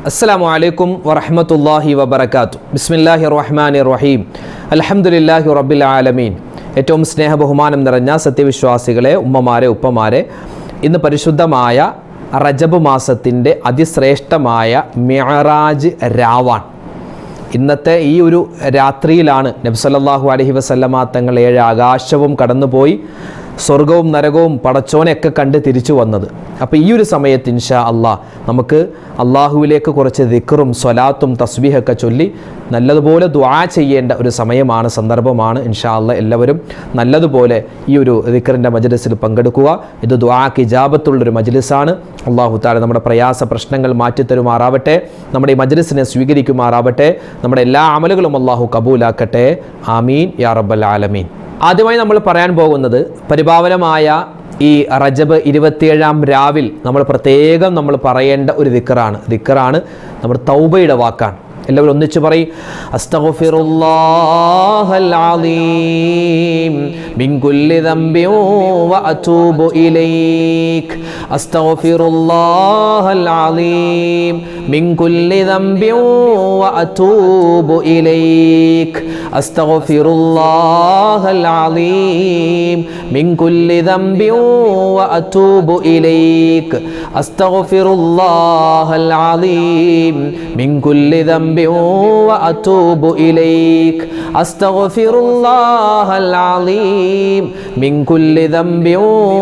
അസ്സലാമു അലൈക്കും വറഹ്മത്തുള്ളാഹി വബറകാതുഹു. ബിസ്മില്ലാഹിർ റഹ്മാനിർ റഹീം. അൽഹംദുലില്ലാഹി റബ്ബിൽ ആലമീൻ. ഏറ്റവും സ്നേഹബഹുമാനം നിറഞ്ഞ സത്യവിശ്വാസികളെ, ഉമ്മമാരെ, ഉപ്പമാരെ, ഇന്ന് പരിശുദ്ധമായ റജബ് മാസത്തിൻ്റെ അതിശ്രേഷ്ഠമായ മിഅ്റാജ് രാവാണ്. ഇന്നത്തെ ഈ ഒരു രാത്രിയിലാണ് നബി സല്ലല്ലാഹു അലൈഹി വസല്ലമ തങ്ങൾ 7 ആകാശവും കടന്നുപോയി സ്വർഗവും നരകവും പടച്ചോനെയൊക്കെ കണ്ട് തിരിച്ചു വന്നത്. അപ്പോൾ ഈ ഒരു സമയത്ത് ഇൻഷാ അള്ളാഹ് നമുക്ക് അള്ളാഹുവിലേക്ക് കുറച്ച് ദിക്റും സ്വലാത്തും തസ്ബീഹൊക്കെ ചൊല്ലി നല്ലതുപോലെ ദുആ ചെയ്യേണ്ട ഒരു സമയമാണ്, സന്ദർഭമാണ്. ഇൻഷാ അള്ളാഹ് എല്ലാവരും നല്ലതുപോലെ ഈ ഒരു ദിക്റിൻ്റെ മജ്ലിസിൽ പങ്കെടുക്കുക. ഇത് ദുആക്ക് ഇജാബത്തുള്ളൊരു മജ്ലിസാണ്. അള്ളാഹു തആല നമ്മുടെ പ്രയാസ പ്രശ്നങ്ങൾ മാറ്റിത്തരുമാറാവട്ടെ, നമ്മുടെ ഈ മജ്ലിസിനെ സ്വീകരിക്കുമാറാവട്ടെ, നമ്മുടെ എല്ലാ അമലുകളും അള്ളാഹു കബൂലാക്കട്ടെ. ആമീൻ യാ റബ്ബൽ ആലമീൻ. ആദ്യമായി നമ്മൾ പറയാൻ പോകുന്നത് പരിപാവനമായ ഈ റജബ് 27-ാം രാവിൽ നമ്മൾ പ്രത്യേകം പറയേണ്ട ഒരു ദിക്റാണ് നമ്മുടെ തൗബയുടെ വാക്കാണ്. എല്ലാവരും ഒന്നിച്ച് പറയും, അസ്തഗ്ഫിറുല്ലാഹൽ അലീം മിൻ കുല്ലി ദംബിൻ വ അതൂബു ഇലൈക്. അസ്തഗ്ഫിറുല്ലാഹൽ അലീം മിൻ കുല്ലി ദംബിൻ വ അതൂബു ഇലൈക്. അസ്തഗ്ഫിറുല്ലാഹൽ അലീം മിൻ കുല്ലി ദംബിൻ വ അതൂബു ഇലൈക്. അസ്തഗ്ഫിറുല്ലാഹൽ അലീം മിൻ കുല്ലി ദംബിൻ وأتوب إليك. أستغفر الله العظيم من كل ذنب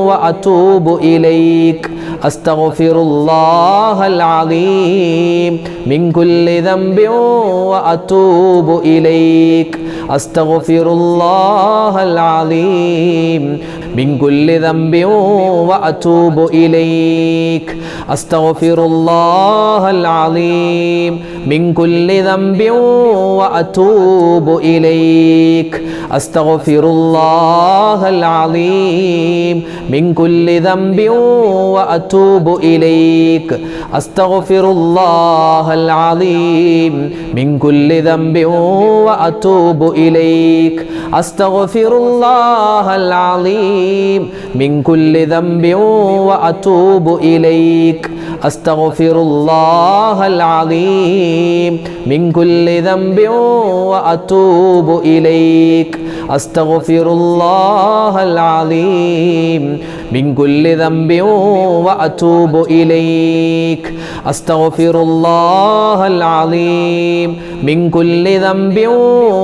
وأتوب إليك. أستغفر الله العظيم من كل ذنب وأتوب إليك. أستغفر الله العظيم من كل ذنب وأتوب إليك. أستغفر الله العظيم من كل ذنب وأتوب إليك. أستغفر الله العظيم من كل ذنب وأتوب إليك. أستغفر الله العظيم من كل ذنب وأتوب إليك. أستغفر الله العظيم من كل ذنب وأتوب إليك. أستغفر الله العظيم من كل ذنب وأتوب إليك. أستغفر الله العظيم من كل ذنب وأتوب إليك. أستغفر الله العظيم من كل ذنب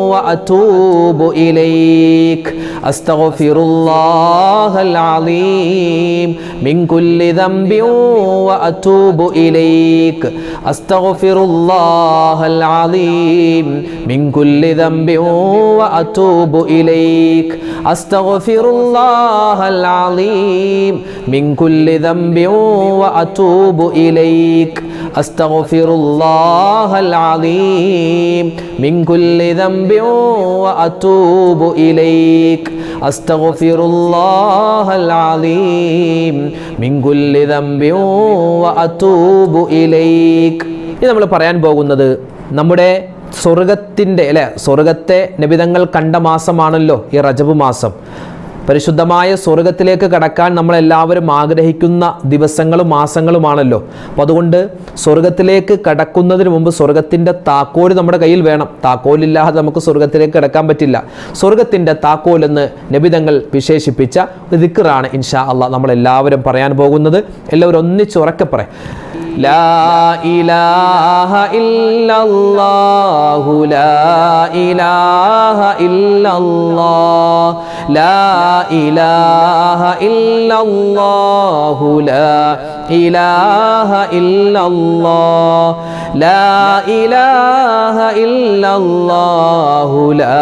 وأتوب إليك. أستغفر الله العظيم من كل ذنب وأتوب إليك. أستغفر الله العظيم من كل ذنب وأتوب إليك. أستغفر الله العظيم من كل ذنب وأتوب إليك. أستغفر الله العظيم من كل ذنب وأتوب إليك. أستغفر الله العظيم من كل ذنب وأتوب إليك. ഇനി നമ്മൾ പറയാൻ പോകുന്നത് നമ്മുടെ സ്വർഗത്തെ നബിതങ്ങൾ കണ്ട മാസമാണല്ലോ ഈ റജബ് മാസം. പരിശുദ്ധമായ സ്വർഗത്തിലേക്ക് കടക്കാൻ നമ്മളെല്ലാവരും ആഗ്രഹിക്കുന്ന ദിവസങ്ങളും മാസങ്ങളുമാണല്ലോ. അപ്പോൾ അതുകൊണ്ട് സ്വർഗത്തിലേക്ക് കടക്കുന്നതിന് മുമ്പ് സ്വർഗത്തിൻ്റെ താക്കോൽ നമ്മുടെ കയ്യിൽ വേണം. താക്കോലില്ലാതെ നമുക്ക് സ്വർഗത്തിലേക്ക് കടക്കാൻ പറ്റില്ല. സ്വർഗത്തിൻ്റെ താക്കോലെന്ന് നബിതങ്ങൾ വിശേഷിപ്പിച്ച ഒരു ദിക്റാണ് ഇൻഷാ അള്ളാഹ് നമ്മളെല്ലാവരും പറയാൻ പോകുന്നത്. എല്ലാവരും ഒന്നിച്ച് ഉറക്കെ പറയാം. ലാ ഇലാഹ ഇല്ലല്ലാഹു ലാ ഇലാഹ ഇല്ലല്ലാഹ് ലാ ഇലാഹ ഇല്ലല്ലാഹു ലാ ഇലാഹ ഇല്ലല്ലാഹ് ലാ ഇലാഹ ഇല്ലല്ലാഹു ലാ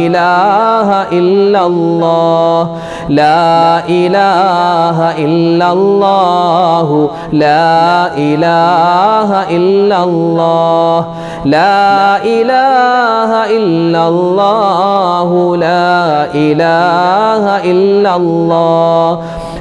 ഇലാഹ ഇല്ലല്ലാഹ് ലാ ഇലാഹ ഇല്ലല്ലാഹു ലാ ഇലാഹ ഇല്ലല്ലാഹ് ലാ ഇലാഹ ഇല്ലല്ലാഹു ലാ ഇലാഹ ഇല്ലല്ലാഹ്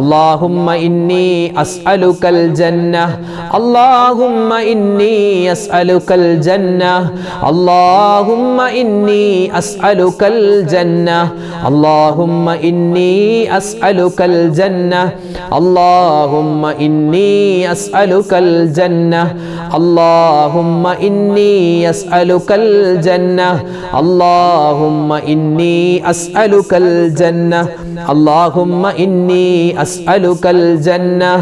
اللهم إني أسألك الجنة اللهم إني أسألك الجنة اللهم إني أسألك الجنة اللهم إني أسألك الجنة اللهم إني أسألك الجنة اللهم إني أسألك الجنة اللهم إني أسألك الجنة اللهم إني أسألك الجنة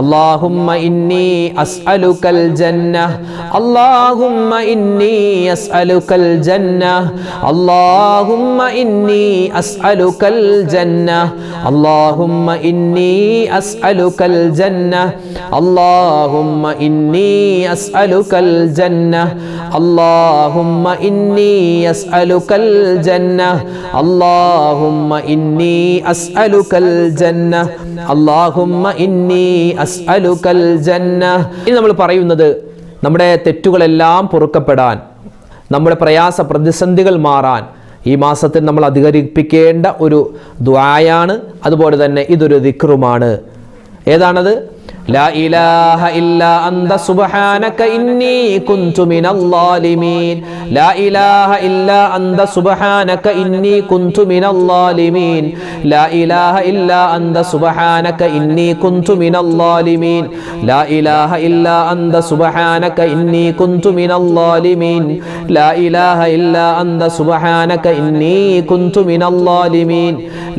اللهم إني أسألك الجنة اللهم إني أسألك الجنة اللهم إني أسألك الجنة اللهم إني أسألك الجنة اللهم إني أسألك الجنة اللهم إني أسألك الجنة اللهم إني أسألك الجنة اللهم إني أسألك الجنة. ഇനി നമ്മൾ പറയുന്നത് നമ്മുടെ തെറ്റുകളെല്ലാം പൊറുക്കപ്പെടാൻ, നമ്മുടെ പ്രയാസ പ്രതിസന്ധികൾ മാറാൻ ഈ മാസത്തിൽ നമ്മൾ അധികരിപ്പിക്കേണ്ട ഒരു ദുആയാണ്. അതുപോലെ തന്നെ ഇതൊരു ദിക്റുമാണ്. ഏതാണത്? ലാ ഇലാഹ ഇല്ലാ അന്ത സുബ്ഹാനക ഇന്നി കുന്തു മിനൽ ളാലിമീൻ ലാ ഇലാഹ ഇല്ലാ അന്ത സുബ്ഹാനക ഇന്നി കുന്തു മിനൽ ളാലിമീൻ ലാ ഇലാഹ ഇല്ലാ അന്ത സുബ്ഹാനക ഇന്നി കുന്തു മിനൽ ളാലിമീൻ ലാ ഇലാഹ ഇല്ലാ അന്ത സുബ്ഹാനക ഇന്നി കുന്തു മിനൽ ളാലിമീൻ ലാ ഇലാഹ ഇല്ലാ അന്ത സുബ്ഹാനക ഇന്നി കുന്തു മിനൽ ളാലിമീൻ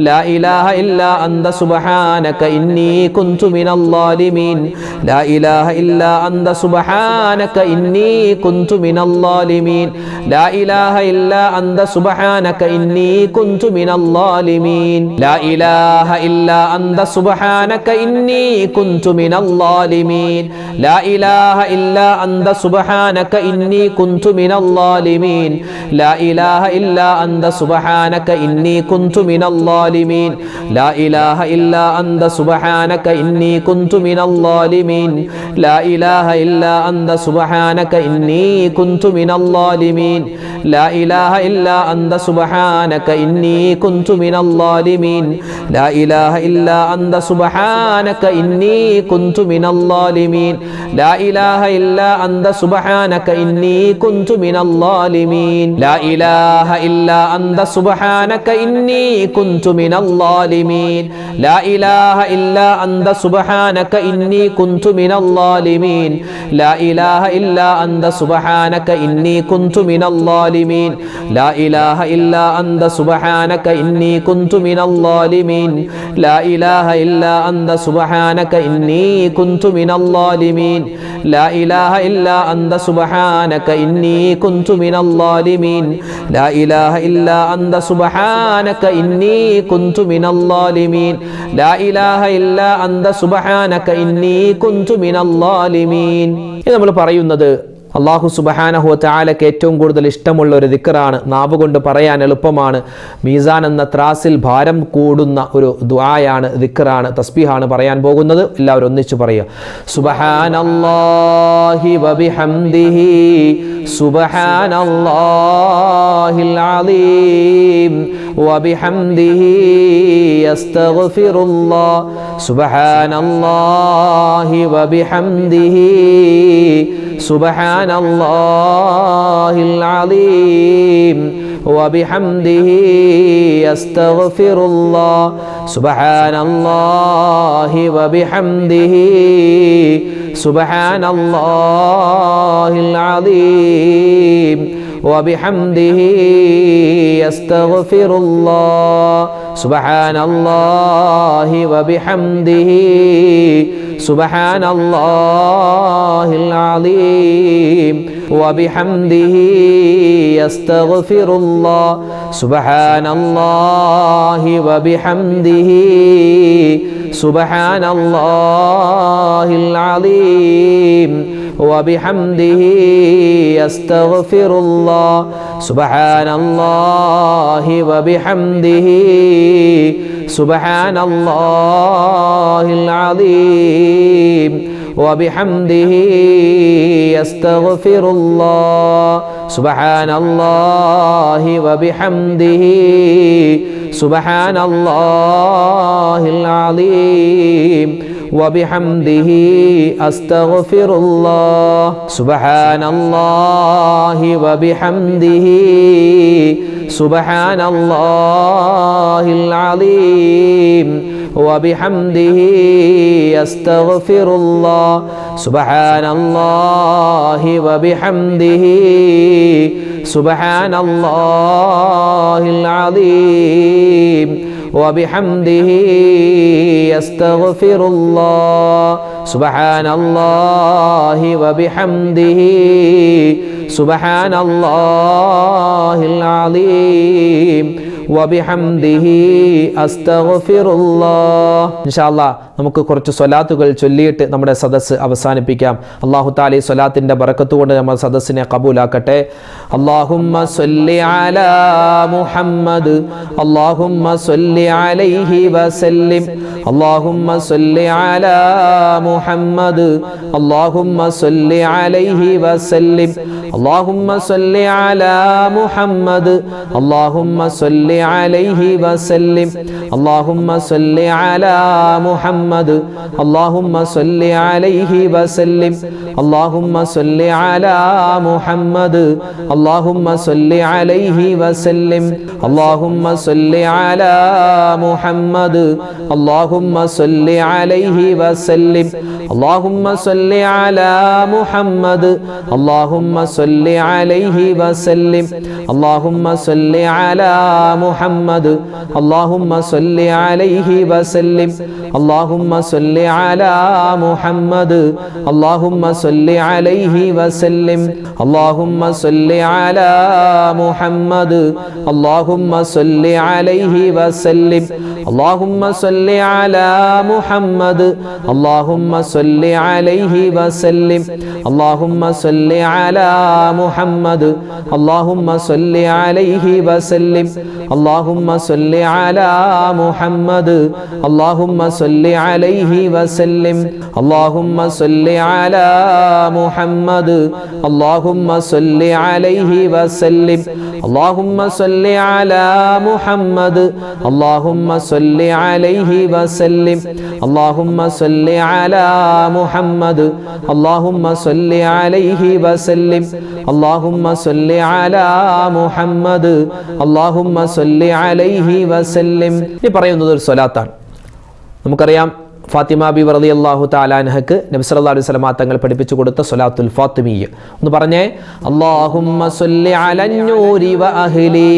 ലാ ഇലാഹ ഇല്ലാ അന്ത സുബ്ഹാനക ഇന്നി കുന്തു മിനൽ ളാലിമീൻ لا إله إلا أنت سبحانك إني كنت من الظالمين لا إله إلا أنت سبحانك إني كنت من الظالمين لا إله إلا أنت سبحانك إني كنت من الظالمين لا إله إلا أنت سبحانك إني كنت من الظالمين لا إله إلا أنت سبحانك إني كنت من الظالمين لا إله إلا أنت سبحانك إني كنت من الظالمين لا إله إلا أنت سبحانك إني كنت من الظالمين لا إله إلا أنت سبحانك إني كنت من الظالمين لا إله إلا أنت سبحانك إني كنت من الظالمين لا إله إلا أنت سبحانك إني كنت من الظالمين لا إله إلا أنت سبحانك إني كنت من الظالمين لا إله إلا أنت سبحانك إني كنت من الظالمين لا إله إلا أنت سبحانك إني كنت من الظالمين لا إله إلا أنت سبحانك إني كنت من الظالمين لا إله إلا أنت سبحانك إني كنت من الظالمين لا إله إلا أنت سبحانك إني كنت من الظالمين لا إله إلا أنت سبحانك إني كنت من الظالمين لا إله إلا أنت سبحانك إني كنت من الظالمين. ഇത് നമ്മൾ പറയുന്നത് അല്ലാഹു സുബ്ഹാനഹു വ തആലക്ക് ഏറ്റവും കൂടുതൽ ഇഷ്ടമുള്ള ഒരു ദിക്റാണ്. നാവ് കൊണ്ട് പറയാൻ എളുപ്പമാണ്. മീസാൻ എന്ന ത്രാസിൽ ഭാരം കൂടുന്ന ഒരു ദുആയാണ്, ദിക്റാണ്, തസ്ബീഹാണ് പറയാൻ പോകുന്നത്. എല്ലാവരും ഒന്നിച്ചു പറയുക. സുബ്ഹാനല്ലാഹി വ ബിഹംദിഹി സുബ്ഹാനല്ലാഹിൽ അലീം വ ബിഹംദിഹി അസ്തഗ്ഫിറുല്ലാഹ് സുബ്ഹാനല്ലാഹി വ ബിഹംദിഹി سبحان الله العظيم وبحمده أستغفر الله سبحان الله وبحمده سبحان الله العظيم وبحمده أستغفر الله سبحان الله وبحمده سبحان الله العظيم وبحمده أستغفر الله سبحان الله وبحمده سبحان الله العظيم وبحمده أستغفر الله سبحان الله وبحمده سبحان الله العظيم وبحمده أستغفر الله سبحان الله وبحمده സുബ്ഹാനല്ലാഹിൽ അലീം وبحمده أستغفر الله سبحان الله وبحمده سبحان الله العظيم وبحمده أستغفر الله سبحان الله وبحمده سبحان الله العظيم وبحمده أستغفر الله سبحان الله وبحمده سبحان الله العظيم وبحمده أستغفر الله إن شاء الله നമുക്ക് കുറച്ച് സ്വലാത്തുകൾ ചൊല്ലിയിട്ട് നമ്മുടെ സദസ്സ് അവസാനിപ്പിക്കാം. അല്ലാഹു തആല ഈ സ്വലാത്തിന്റെ ബറക്കത്ത് കൊണ്ട് നമ്മുടെ സദസ്സിനെ കബൂലാക്കട്ടെ. അല്ലാഹുമ്മ സ്വല്ലി അലാ മുഹമ്മദ് അല്ലാഹുമ്മ സ്വല്ലി അലൈഹി വസല്ലിം അല്ലാഹുമ്മ സ്വല്ലി അലാ മുഹമ്മദ് അല്ലാഹുമ്മ സ്വല്ലി അലൈഹി വസല്ലിം അല്ലാഹുമ്മ സ്വല്ലി അലാ മുഹമ്മദ് അല്ലാഹുമ്മ സ്വല്ലി അലൈഹി വസല്ലിം അല്ലാഹുമ്മ സ്വല്ലി അലാ മുഹമ്മദ് اللهم صل عليه وسلم اللهم صل على محمد اللهم صل عليه وسلم اللهم صل على محمد اللهم صل عليه وسلم اللهم صل على محمد اللهم صل عليه وسلم اللهم صل على محمد اللهم صل عليه وسلم اللهم صل على محمد اللهم صل عليه وسلم اللهم صل على محمد اللهم صل عليه وسلم اللهم صل على محمد اللهم صل عليه وسلم اللهم صل على محمد اللهم صل عليه وسلم اللهم صل على محمد اللهم صل عليه وسلم اللهم صل على محمد اللهم صل عليه وسلم اللهم صل على محمد اللهم صل عليه وسلم اللهم صل على محمد اللهم صل عليه وسلم اللهم صل على محمد اللهم صل عليه وسلم ഈ പറയുന്നത് ഒരു സ്വലാത്താണ്. നമുക്കറിയാം ഫാത്തിമ ബീവി റളിയല്ലാഹു തആല അൻഹക്ക് നബി സല്ലല്ലാഹു അലൈഹി വസല്ലം തങ്ങൾ പഠിപ്പിച്ചു കൊടുത്ത സ്വലാത്തുൽ ഫാത്തിമിയ്യ ഒന്ന് പറഞ്ഞേ. അല്ലാഹുമ്മ സ്വല്ലി അലൻ നൂരി വ അഹ്ലി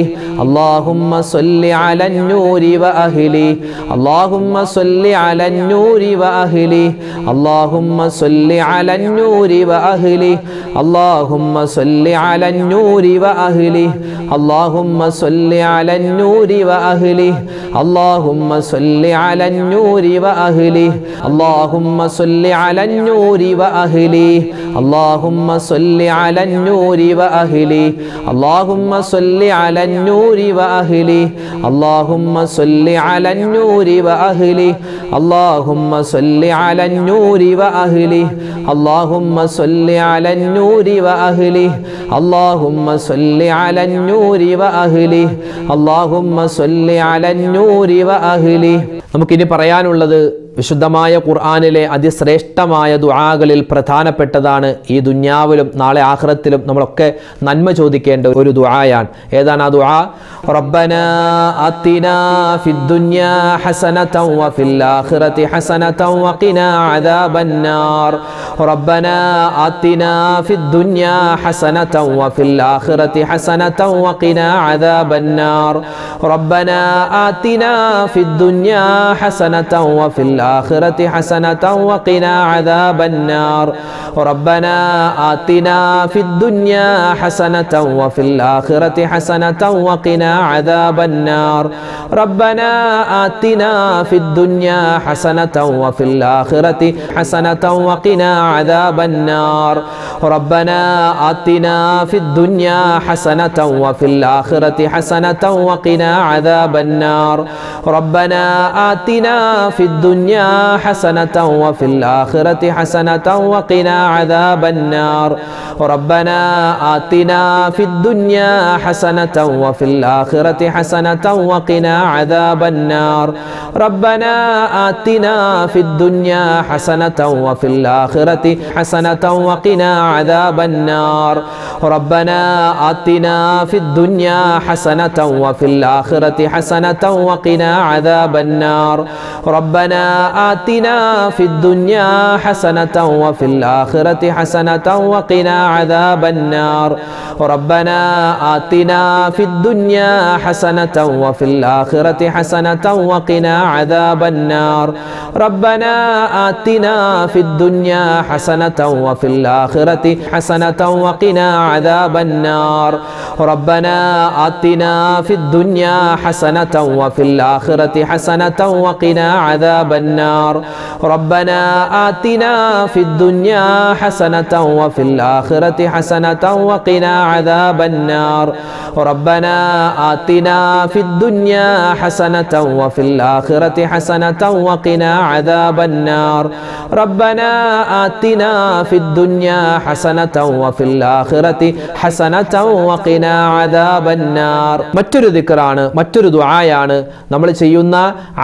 അല്ലാഹുമ്മ സ്വല്ലി അലൻ നൂരി വ അഹ്ലി അല്ലാഹുമ്മ സ്വല്ലി അലൻ നൂരി വ അഹ്ലി അല്ലാഹുമ്മ സ്വല്ലി അലൻ നൂരി വ അഹ്ലി അല്ലാഹുമ്മ സ്വല്ലി അലൻ നൂരി വ അഹ്ലി അല്ലാഹുമ്മ സ്വല്ലി അലൻ നൂരി വ അഹ്ലി അല്ലാഹുമ്മ സ്വല്ലി അലൻ നൂരി വ അഹ്ലി اللهم صل على النور وأهله اللهم صل على النور وأهله اللهم صل على النور وأهله اللهم صل على النور وأهله اللهم صل على النور وأهله اللهم صل على النور وأهله اللهم صل على النور وأهله اللهم صل على النور وأهله നമുക്കിനി പറയാനുള്ളത് വിശുദ്ധമായ ഖുർആനിലെ അതിശ്രേഷ്ഠമായ ദുആകളിൽ പ്രധാനപ്പെട്ടതാണ്. ഈ ദുനിയാവിലും നാളെ ആഖിറത്തിലും നമ്മളൊക്കെ നന്മ ചോദിക്കേണ്ട ഒരു ദുആയാണ്. ഏതാണ് ആ ദുആ? റബ്ബനാ ആതിനാ ഫിദ്ദുനിയാ ഹസനതൻ വഫിൽ ആഖിറതി ഹസനതൻ വഖിനാ അദാബന്നാർ റബ്ബനാ ആതിനാ ഫിദ്ദുനിയാ ഹസനതൻ വഫിൽ ആഖിറതി ഹസനതൻ വഖിനാ അദാബന്നാർ റബ്ബനാ ആതിനാ ഫിദ്ദുനിയാ ഹസനതൻ വഫിൽ الآخرة حسنة وقنا عذاب النار ربنا آتنا في الدنيا حسنة وفي الآخرة حسنة وقنا عذاب النار ربنا آتنا في الدنيا حسنة وفي الآخرة حسنة وقنا عذاب النار ربنا آتنا في الدنيا حسنة وفي الآخرة حسنة وقنا عذاب النار ربنا آتنا في الدنيا حسنة وفي الآخرة حسنة وقنا عذاب النار ربنا آتنا في الدنيا حسنة وفي الآخرة حسنة وقنا عذاب النار ربنا آتنا في الدنيا حسنة وفي الآخرة حسنة وقنا عذاب النار ربنا آتنا في الدنيا حسنة وفي الآخرة حسنة وقنا عذاب النار ربنا آتنا في الدنيا حسنة وفي الآخرة حسنة وقنا عذاب النار ربنا آتنا في الدنيا حسنة وفي الآخرة حسنة وقنا عذاب النار ربنا آتنا في الدنيا حسنة وفي الآخرة حسنة وقنا عذاب النار ربنا آتنا في الدنيا حسنة وفي الآخرة حسنة وقنا عذاب النار ربنا آتنا في الدنيا حسنة وفي الآخرة حسنة وقنا عذاب النار ربنا آتنا في الدنيا حسنة وفي الآخرة حسنة وقنا عذاب النار ربنا آتنا في الدنيا حسنة وفي الآخرة حسنة وقنا عذاب النار മറ്റൊരു ദിക്റാണ്, മറ്റൊരു ദുആയാണ്. നമ്മൾ ചെയ്യുന്ന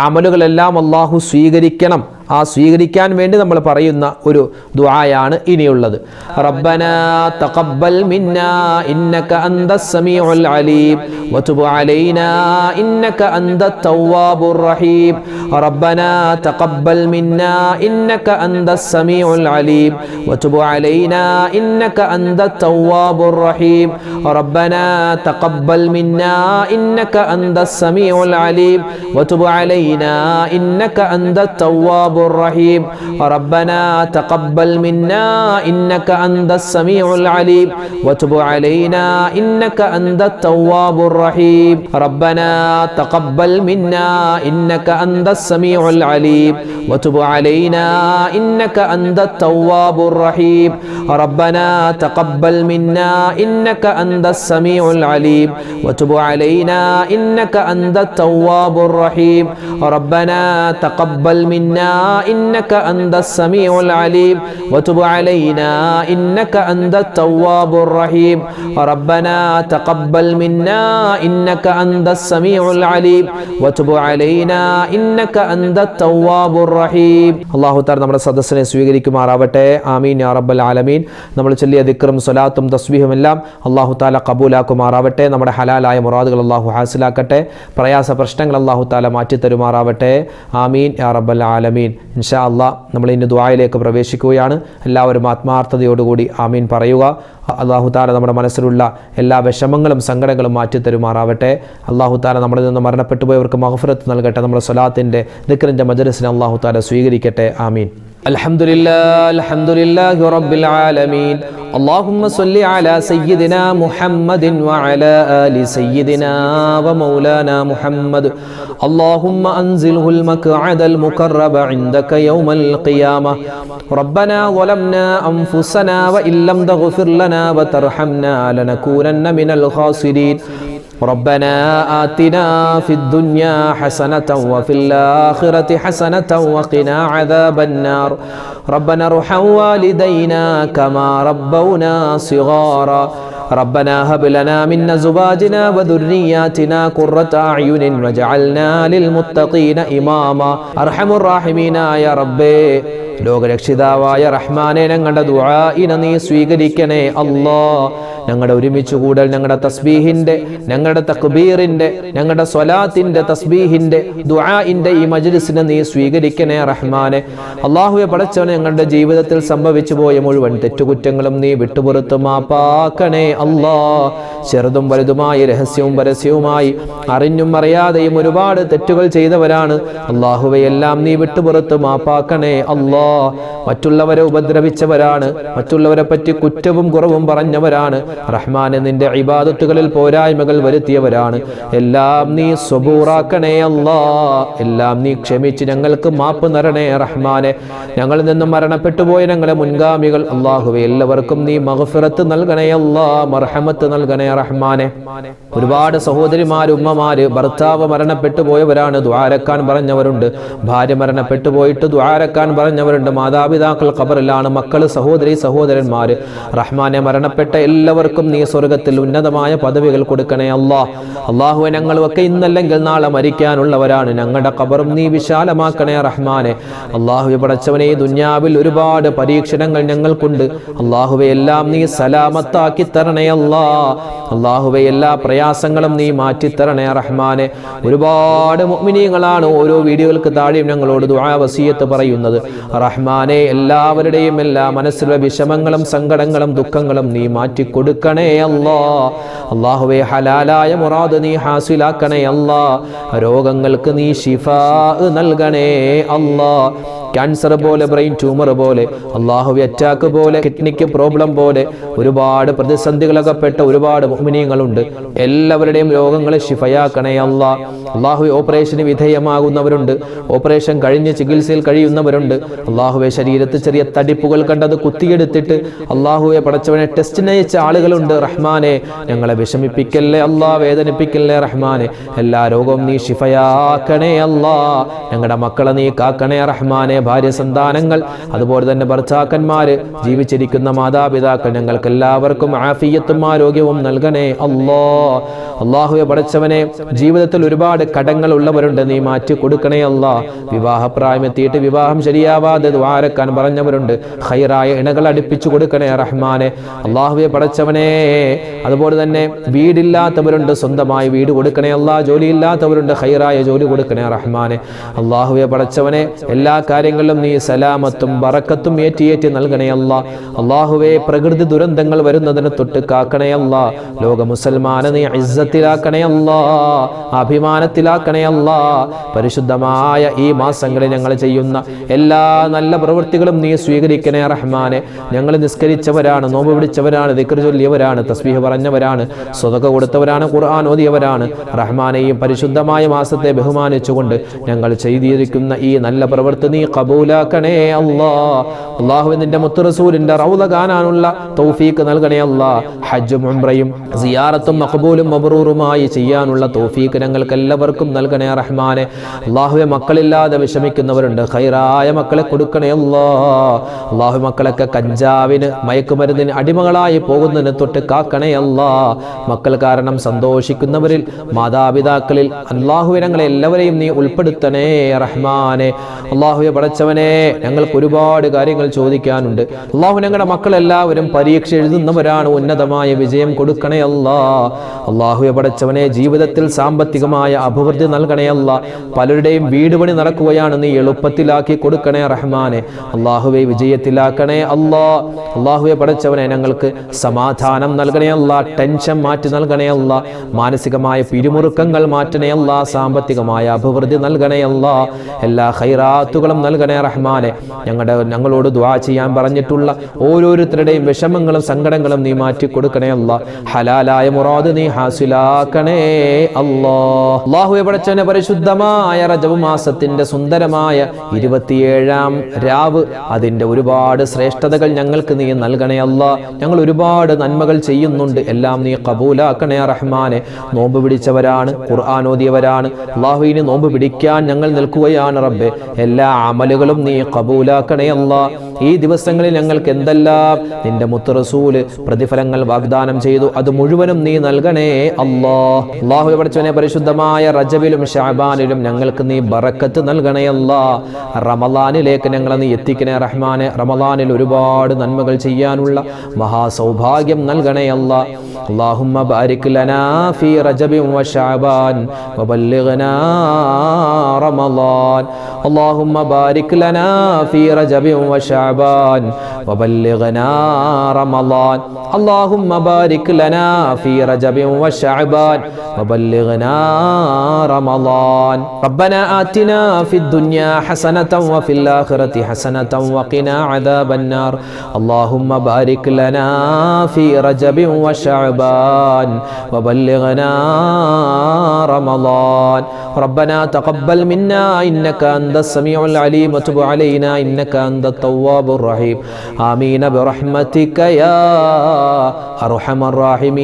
അമലുകളെല്ലാം അല്ലാഹു സ്വീകരിക്കണം. ആ സ്വീകരിക്കാൻ വേണ്ടി നമ്മൾ പറയുന്ന ഒരു ദുആയാണ് ഇനിയുള്ളത്. റബ്ബനാ തഖബ്ബൽ മിന്നാ ഇന്നക അന്തസ് സമീഉൽ അലീം വതുബ് അലൈനാ ഇന്നക അന്തത് തവ്വാബുർ റഹീം റബ്ബനാ തഖബ്ബൽ മിന്നാ ഇന്നക അന്തസ് സമീഉൽ അലീം വതുബ് അലൈനാ ഇന്നക അന്തത് തവ്വാബുർ റഹീം റബ്ബനാ തഖബ്ബൽ മിന്നാ ഇന്നക അന്തസ് സമീഉൽ അലീം വതുബ് അലൈനാ ഇന്നക അന്തത് തവ്വാബുർ الرحيم ربنا تقبل منا إنك أنت السميع العليم وتب علينا إنك أنت التواب الرحيم ربنا تقبل منا إنك أنت السميع العليم وتب علينا إنك أنت التواب الرحيم ربنا تقبل منا إنك أنت السميع العليم وتب علينا إنك أنت التواب الرحيم ربنا تقبل منا إنك أنت السميع العليم وتب علينا إنك أنت التواب الرحيم ربنا تقبل منا إنك أنت السميع العليم وتب علينا إنك أنت التواب الرحيم അല്ലാഹു തആല നമ്മുടെ സദസ്സിനെ സ്വീകരിക്കുമാറാവട്ടെ. ആമീൻ യാ റബ്ബൽ ആലമീൻ. നമ്മൾ ചൊല്ലിയ ദിക്റും സ്വലാത്തും തസ്ബീഹും എല്ലാം അല്ലാഹു തആല കബൂലാക്കുമാറാവട്ടെ. നമ്മുടെ ഹലാലായ മുറാദുകൾ അല്ലാഹു ഹാസിലാക്കട്ടെ. പ്രയാസ പ്രശ്നങ്ങൾ അല്ലാഹു തആല മാറ്റി തരുമാറാവട്ടെ. ആമീൻ യാ റബ്ബൽ ആലമീൻ. ഇൻഷാ അല്ലാഹ് നമ്മൾ ഇന്ന് ദുആയിലേക്ക് പ്രവേശിക്കുകയാണ്. എല്ലാവരും ആത്മാർത്ഥതയോടുകൂടി ആമീൻ പറയുക. അല്ലാഹു തആല നമ്മുടെ മനസ്സിലുള്ള എല്ലാ വിഷമങ്ങളും സങ്കടങ്ങളും മാറ്റി തരുമാറാവട്ടെ. അല്ലാഹു തആല നമ്മളിൽ നിന്ന് മരണപ്പെട്ടു പോയവർക്ക് മഗ്ഫിറത്ത് നൽകട്ടെ. നമ്മുടെ സ്വലാത്തിൻ്റെ ദിക്റിൻ്റെ മജ്ലിസിനെ അല്ലാഹു തആല സ്വീകരിക്കട്ടെ. ആമീൻ. അൽഹംദുലില്ലാഹി റബ്ബിൽ ആലമീൻ. اللهم صل على سيدنا محمد وعلى آل سيدنا ومولانا محمد. اللهم أنزله المقعد المقرب عندك يوم القيامة. ربنا ظلمنا أنفسنا وإن لم تغفر لنا وترحمنا لنكونن من الخاسرين. ربنا آتنا في الدنيا حسنة وفي الآخرة حسنة وقنا عذاب النار. ربنا ارحم والدينا كما ربونا صغارا. ربنا هب لنا من أزواجنا وذرياتنا قرة أعين واجعلنا للمتقين إماما. أرحم الراحمين يا ربي. ലോകരക്ഷിതാവായ റഹ്മാനെ, ഞങ്ങളുടെ ദുആഇനെ നീ സ്വീകരിക്കണേ അല്ലാ. ഞങ്ങളുടെ ഒരുമിച്ച് കൂടൽ, ഞങ്ങളുടെ തസ്ബീഹിൻ്റെ, ഞങ്ങളുടെ തക്ബീറിൻ്റെ, ഞങ്ങളുടെ സ്വലാത്തിൻ്റെ, തസ്ബീഹിൻ്റെ, ദുആഇൻ്റെ ഈ മജ്ലിസിനെ നീ സ്വീകരിക്കണേ റഹ്മാനെ. അല്ലാഹുവേ പടച്ചവനെ, ഞങ്ങളുടെ ജീവിതത്തിൽ സംഭവിച്ചു പോയ മുഴുവൻ തെറ്റുകുറ്റങ്ങളും നീ വിട്ടുപുറത്ത് മാപ്പാക്കണേ അല്ലാ. ചെറുതും വലുതുമായി, രഹസ്യവും പരസ്യവുമായി, അറിഞ്ഞും അറിയാതെയും ഒരുപാട് തെറ്റുകൾ ചെയ്തവരാണ് അല്ലാഹുവേ. എല്ലാം നീ വിട്ടുപുറത്ത് മാപ്പാക്കണേ അല്ലാ. മറ്റുള്ളവരെ ഉപദ്രവിച്ചവരാണ്, മറ്റുള്ളവരെ പറ്റി കുറ്റവും കുറവും പറഞ്ഞവരാണ്, റഹ്മാനെ നിന്റെ ഇബാദത്തുകളിൽ പോരായ്മകൾ വരുത്തിയവരാണ്. എല്ലാം നീ സബൂറാക്കണേ അല്ലാ, എല്ലാം നീ ക്ഷമിച്ച് ഞങ്ങൾക്ക് മാപ്പ് തരണേ റഹ്മാനെ. ഞങ്ങളിൽ നിന്നും മരണപ്പെട്ടുപോയ ഞങ്ങളെ മുൻഗാമികൾ അല്ലാഹുവേ എല്ലാവർക്കും നീ മഗ്ഫിറത്ത് നൽകണേ അല്ലാ, മർഹമത്ത് നൽകണേ റഹ്മാനെ. ഒരുപാട് സഹോദരിമാര്, ഉമ്മമാര്, ഭർത്താവ് മരണപ്പെട്ടു പോയവരാണ്, ദുആരക്കാൻ പറഞ്ഞവരുണ്ട്. ഭാര്യ മരണപ്പെട്ടു പോയിട്ട് ദുആരക്കാൻ പറഞ്ഞവരുണ്ട്. മാതാപിതാക്കൾ ഖബറിലാണ്, മക്കള്, സഹോദരി സഹോദരന്മാര്. റഹ്മാനെ മരണപ്പെട്ട എല്ലാവർക്കും നീ സ്വർഗത്തിൽ ഉന്നതമായ പദവികൾ കൊടുക്കണേ അല്ലാ. അല്ലാഹുവേ ഞങ്ങളൊക്കെ ഇന്നല്ലെങ്കിൽ നാളെ മരിക്കാനുള്ളവരാണ്. ഞങ്ങളുടെ ഖബറും നീ വിശാലമാക്കണേ റഹ്മാനെ. അല്ലാഹുവേ പടച്ചവനെ, ദുനിയാവിൽ ഒരുപാട് പരീക്ഷണങ്ങൾ ഞങ്ങൾക്കുണ്ട്. അല്ലാഹുവേ എല്ലാം നീ സലാമത്താക്കി തരണേ അല്ലാ. അല്ലാഹുവേ എല്ലാ പ്രയാസങ്ങളും നീ മാറ്റിത്തരണേ റഹ്മാനെ. ഒരുപാട് മുഅ്മിനീങ്ങളാണ് ഓരോ വീഡിയോകൾക്ക് താഴെയും ഞങ്ങളോട് ദുആ വസിയത്ത് പറയുന്നത്. റഹ്മാനെ എല്ലാവരുടെയും എല്ലാ മനസ്സിലുള്ള വിഷമങ്ങളും സങ്കടങ്ങളും ദുഃഖങ്ങളും നീ മാറ്റി കൊടുക്കണേ അല്ലാ. അല്ലാഹുവേ ഹലാലായ മുറാദ് നീ ഹാസിലാക്കണേ അല്ലാ. രോഗങ്ങൾക്ക് നീ ശിഫാ നൽകണേ അല്ലാ. ക്യാൻസർ പോലെ, ബ്രെയിൻ ട്യൂമർ പോലെ, അല്ലാഹുവേ അറ്റാക്ക് പോലെ, കിഡ്നിക്ക് പ്രോബ്ലം പോലെ ഒരുപാട് പ്രതിസന്ധികളകപ്പെട്ട ഒരുപാട് മുഅ്മിനീങ്ങളുണ്ട്. എല്ലാവരുടെയും രോഗങ്ങളെ ശിഫയാക്കണേ അല്ലാ. അല്ലാഹുവേ ഓപ്പറേഷന് വിധേയമാകുന്നവരുണ്ട്, ഓപ്പറേഷൻ കഴിഞ്ഞ് ചികിത്സയിൽ കഴിയുന്നവരുണ്ട്. അല്ലാഹുവേ ശരീരത്തിൽ ചെറിയ തടിപ്പുകൾ കണ്ടത് കുത്തിയെടുത്തിട്ട് അല്ലാഹുവേ പടച്ചവനെ ടെസ്റ്റിന് അയച്ച ആളുകളുണ്ട്. റഹ്മാനെ ഞങ്ങളെ വിഷമിപ്പിക്കല്ലേ അല്ലാ, വേദനിപ്പിക്കല്ലേ റഹ്മാനെ. എല്ലാ രോഗവും നീ ശിഫയാക്കണേ അല്ലാ. ഞങ്ങളുടെ മക്കളെ നീ കാക്കണേ റഹ്മാനെ. ഭാര്യ, സന്താനങ്ങൾ, അതുപോലെ തന്നെ ഭർത്താക്കന്മാര്, ജീവിച്ചിരിക്കുന്ന മാതാപിതാക്കൾ, ഞങ്ങൾക്ക് എല്ലാവർക്കും ആഫിയത്തും ആരോഗ്യവും നൽകണേ അല്ലാ. അല്ലാഹുവേ പടച്ചവനെ, ജീവിതത്തിൽ ഒരുപാട് കടങ്ങൾ ഉള്ളവരുണ്ട്, നീ മാറ്റി കൊടുക്കണേ അല്ലാ. വിവാഹപ്രായമെത്തിയിട്ട് വിവാഹം ശരിയാവാതെ ദ്വാരക്കാൻ പറഞ്ഞവരുണ്ട്, ഖൈറായ ഇണകൾ അടുപ്പിച്ചു കൊടുക്കണേ റഹ്മാനെ. അല്ലാഹുവേ പടച്ചവനെ, അതുപോലെ തന്നെ വീടില്ലാത്തവരുണ്ട്, സ്വന്തമായി വീട് കൊടുക്കണേ അല്ലാ. ജോലിയില്ലാത്തവരുണ്ട്, ഖൈറായ ജോലി കൊടുക്കണേ റഹ്മാനെ. അല്ലാഹുവേ പടച്ചവനെ, എല്ലാ കാര്യങ്ങളിലും നീ സലാമത്തും ബറക്കത്തും ഏറ്റി നൽകണേ അല്ലാ. അല്ലാഹുവേ പ്രകൃതി ദുരന്തങ്ങൾ വരുന്നതിന് തൊട്ട് കാക്കണേ അല്ലാ. ലോക മുസൽമാനെ നീ ഇസ്സത്തിലാക്കണേ അല്ലാ, അഭിമാനത്തിലാക്കണേ അല്ലാ. പരിശുദ്ധമായ ഈ മാസങ്ങളിൽ ഞങ്ങൾ ചെയ്യുന്ന എല്ലാ നല്ല പ്രവൃത്തികളും നീ സ്വീകരിക്കണേ റഹ്മാനെ. ഞങ്ങൾ നിസ്കരിച്ചവരാണ്, നോമ്പ് പിടിച്ചവരാണ്, ദിക്ർ ചൊല്ലിയവരാണ്, തസ്ബീഹ് പറഞ്ഞവരാണ്, സ്വതക കൊടുത്തവരാണ്, ഖുർആൻ ഓതിയവരാണ്. റഹ്മാനെ, ഈ പരിശുദ്ധമായ മാസത്തെ ബഹുമാനിച്ചുകൊണ്ട് ഞങ്ങൾ ചെയ്തിരിക്കുന്ന ഈ നല്ല പ്രവൃത്തി നീ ഖബൂലാക്കണേ അല്ലാ. അല്ലാഹുവേ നിന്റെ മുത്ത് റസൂലിന്റെ റൗള കാണാനുള്ള തൗഫീഖ് നൽകണേ അല്ലാ. ഹജ്ജും ഉംറയും സിയാറത്തും മഖബൂലും മബ്റൂറുമായി ചെയ്യാനുള്ള തൗഫീഖ് ഞങ്ങൾക്ക് എല്ലാവർക്കും നൽകണേ റഹ്മാനെ. അല്ലാഹുവേ മക്കളില്ലാതെ വിഷമിക്കുന്നവരുണ്ട്, ഖൈറായ മക്കളെ കൊടുക്കണേ അല്ലാ. അല്ലാഹു മക്കളൊക്കെ കഞ്ചാവിന്, മയക്കുമരുന്നിന് അടിമകളായി പോകുന്നതിന് തൊട്ട് കാക്കണേ അല്ലാ. മക്കൾ കാരണം സന്തോഷിക്കുന്നവരിൽ, മാതാപിതാക്കളിൽ അല്ലാഹുവേ ഞങ്ങളെ എല്ലാവരെയും നീ ഉൾപ്പെടുത്തണേ റഹ്മാനെ. അല്ലാഹുവേ പടച്ചവനെ, ഞങ്ങൾക്ക് ഒരുപാട് കാര്യങ്ങൾ ചോദിക്കാനുണ്ട്. അല്ലാഹു ഞങ്ങളുടെ മക്കളെല്ലാവരും പരീക്ഷ എഴുതുന്നവരാണ്, ഉന്നതമായ വിജയം കൊടുക്കണേ അല്ലാ. അല്ലാഹുവേ പടച്ചവനെ, ജീവിതത്തിൽ സാമ്പത്തികമായ അഭിവൃദ്ധി നൽകണേ അല്ലാ. പലരുടെയും വീട് പണി നടക്കുകയാണ്, നീ എളുപ്പത്തിലാക്കി കൊടുക്കണേ റഹ്മാനെ. അല്ലാഹുവേ വിജയത്തിലാക്കണേ അല്ലാ. അല്ലാഹുവേ പടച്ചവനെ, ഞങ്ങൾക്ക് സമാധാനം നൽകണേ അല്ലാ, ടെൻഷൻ മാറ്റി നൽകണേ അല്ലാ, മാനസികമായ പിരിമുറുക്കങ്ങൾ മാറ്റണേ അല്ലാ, സാമ്പത്തികമായ അഭിവൃദ്ധി നൽകണേ അല്ലാ, എല്ലാ ഖൈറാത്തുകളും നൽകണേ റഹ്മാനെ. ഞങ്ങളോട് ദുആ ചെയ്യാൻ പറഞ്ഞിട്ടുള്ള ഓരോരുത്തരുടെയും വിഷമങ്ങളും സങ്കടങ്ങളും നീ മാറ്റി കൊടുക്കണേ അല്ലാ. ഹലാലായ മുറാദ് നീ ഹാസിലാക്കണേ അല്ലാ. അല്ലാഹുവേ പടച്ചവനെ, പരിശുദ്ധമായ റജബ് മാസത്തിന്റെ സുന്ദരമായ 27-ാം രാവ്, അതിന്റെ ഒരുപാട് ശ്രേഷ്ഠതകൾ ഞങ്ങൾക്ക് നീ നൽകണേ അല്ലാ. ഞങ്ങൾ ഒരുപാട് നന്മകൾ ചെയ്യുന്നുണ്ട്, എല്ലാം നീ ഖബൂലാക്കണേ റഹ്മാനെ. നോമ്പ് പിടിച്ചവരാണ്, ഖുർആൻ ഓതിയവരാണ്. അല്ലാഹുവിനെ നോമ്പ് പിടിക്കാൻ ഞങ്ങൾ നിൽക്കുകയാണ് റബ്ബേ. എല്ലാ അമലുകളും നീ ഖബൂലാക്കണേ അല്ലാ. ഈ ദിവസങ്ങളിൽ ഞങ്ങൾക്ക് എന്തെല്ലാം നിന്റെ മുത്ത് റസൂല് പ്രതിഫലങ്ങൾ വാഗ്ദാനം ചെയ്തു, അത് മുഴുവനും നീ നൽകണേ അല്ലാ. അല്ലാഹുവേ പടച്ചവനെ, പരിശുദ്ധമായ റജബിലും ശഅബാനിലും ഞങ്ങൾക്ക് നീ ബറക്കത്ത് നൽകണേ അല്ലാ. റമളാനിലേക്ക് ഞങ്ങളെ നീ എത്തിക്കണേ റഹ്മാനെ. റമളാനിൽ ഒരുപാട് നന്മകൾ ചെയ്യാനുള്ള മഹാസൗഭാഗ്യം നൽകണേ അല്ലാ. اللهم بارك لنا في رجب وشعبان وبلغنا رمضان اللهم بارك لنا في رجب وشعبان وبلغنا رمضان اللهم بارك لنا في رجب وشعبان وبلغنا رمضان ربنا آتنا في الدنيا حسنة وفي الآخرة حسنة وقنا عذاب النار اللهم بارك لنا في رجب وشعبان وبلغنا رمضان ربنا تقبل منا إنك أنت السميع العليم وتب علينا إنك أنت التواب الرحيم آمين برحمتك يا أرحم الراحمين